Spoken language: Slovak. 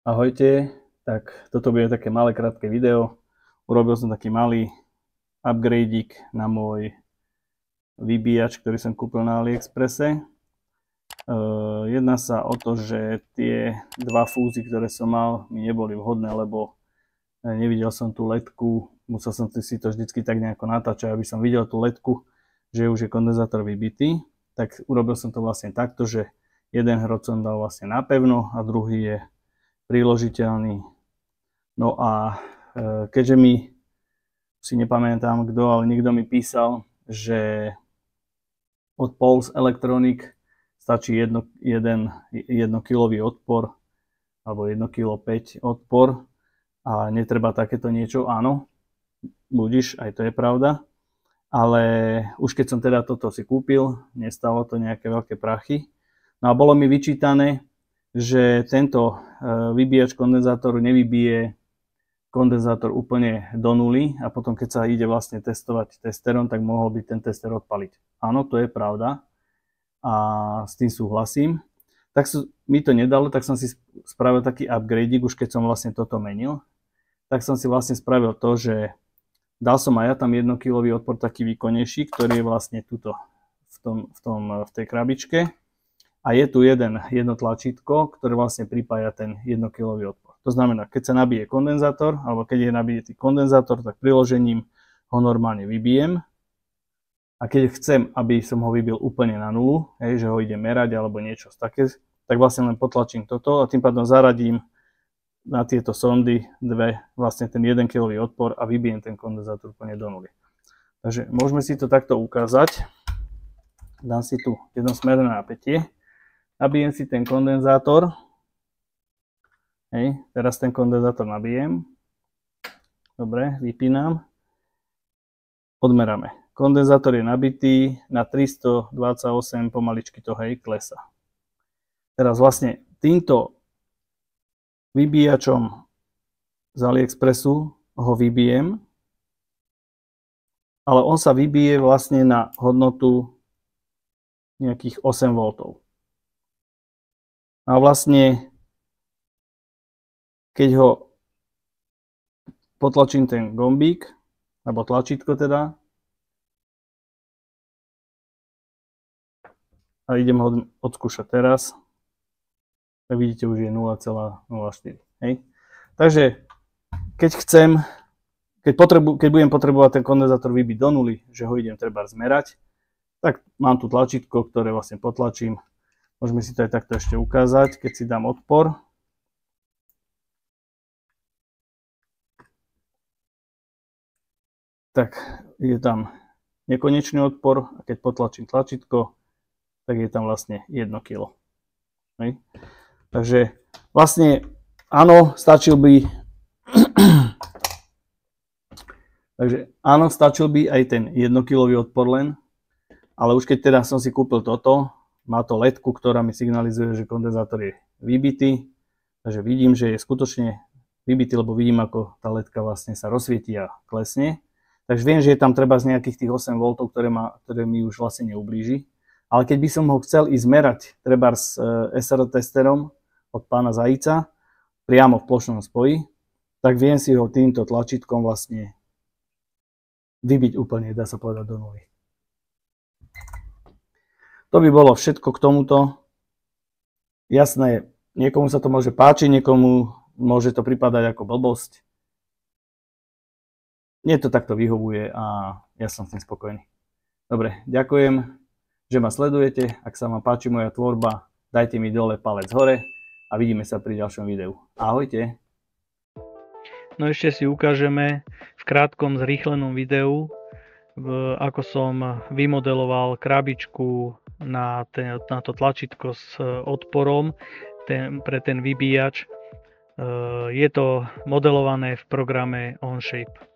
Ahojte, tak toto bude také malé krátke video. Urobil som taký malý upgradeík na môj vybíjač, ktorý som kúpil na AliExpresse. Jedná sa o to, že tie dva fúzy, ktoré som mal, mi neboli vhodné, lebo nevidel som tú ledku. Musel som si to vždycky tak nejako natáčať, aby som videl tú ledku, že už je kondenzátor vybitý. Tak urobil som to vlastne takto, že jeden hrot som dal vlastne napevno a druhý je priložiteľný. No a keďže si nepamätám kto, ale niekto mi písal, že od Pulse Electronic stačí 1 kg odpor alebo 1,5 kg odpor a netreba takéto niečo. Áno, budiš, aj to je pravda, ale už keď som teda toto si kúpil, nestalo to nejaké veľké prachy. No a bolo mi vyčítané, že tento vybíjač kondenzátoru nevybije kondenzátor úplne do nuly a potom keď sa ide vlastne testovať testerom, tak mohol by ten tester odpaliť. Áno, to je pravda a s tým súhlasím. Tak mi to nedalo, tak som si spravil taký upgrade, už keď som vlastne toto menil. Tak som si vlastne spravil to, že dal som aj ja tam 1 kg odpor taký výkonnejší, ktorý je vlastne tuto v tej krabičke. A je tu jedno tlačítko, ktoré vlastne pripája ten 1 kg odpor. To znamená, keď sa nabije kondenzátor, alebo keď je nabitý kondenzátor, tak priložením ho normálne vybijem. A keď chcem, aby som ho vybil úplne na nulu, že ho idem merať alebo niečo také, tak vlastne len potlačím toto a tým pádom zaradím na tieto sondy vlastne ten 1 kg odpor a vybijem ten kondenzátor úplne do nuly. Takže môžeme si to takto ukázať. Dám si tu jednosmerné napätie. Nabijem si ten kondenzátor. Teraz ten kondenzátor nabijem. Dobre, vypínam. Odmeráme. Kondenzátor je nabitý na 328, pomaličky to klesá. Teraz vlastne týmto vybíjačom z AliExpressu ho vybijem, ale on sa vybije vlastne na hodnotu nejakých 8 V. A vlastne, keď ho potlačím ten gombík, alebo tlačítko teda, a idem ho odskúšať teraz, tak vidíte, už je 0,04. Takže, keď budem potrebovať ten kondenzátor vybiť do nuly, že ho idem treba zmerať, tak mám tu tlačítko, ktoré vlastne potlačím. Môžeme si to aj takto ešte ukázať, keď si dám odpor. Tak je tam nekonečný odpor a keď potlačím tlačítko, tak je tam vlastne 1 kg. Takže vlastne áno, stačil by aj ten 1 kg odpor len, ale už keď teda som si kúpil toto, má to ledku, ktorá mi signalizuje, že kondenzátor je vybitý. Takže vidím, že je skutočne vybitý, lebo vidím, ako tá ledka vlastne sa rozsvietí a klesne. Takže viem, že je tam treba z nejakých tých 8 V, ktoré mi už vlastne neublíži. Ale keď by som ho chcel ísť merať treba s SR testerom od pána Zajíca, priamo v plošnom spoji, tak viem si ho týmto tlačítkom vlastne vybiť úplne, dá sa povedať, do nuly. To by bolo všetko k tomuto. Jasné, niekomu sa to môže páčiť, niekomu môže to pripadať ako blbosť. Mne to takto vyhovuje a ja som s tým spokojný. Dobre, ďakujem, že ma sledujete. Ak sa vám páči moja tvorba, dajte mi dole palec hore a vidíme sa pri ďalšom videu. Ahojte. No ešte si ukážeme v krátkom zrýchlenom videu, ako som vymodeloval krabičku na to tlačítko s odporom pre ten vybíjač. Je to modelované v programe Onshape.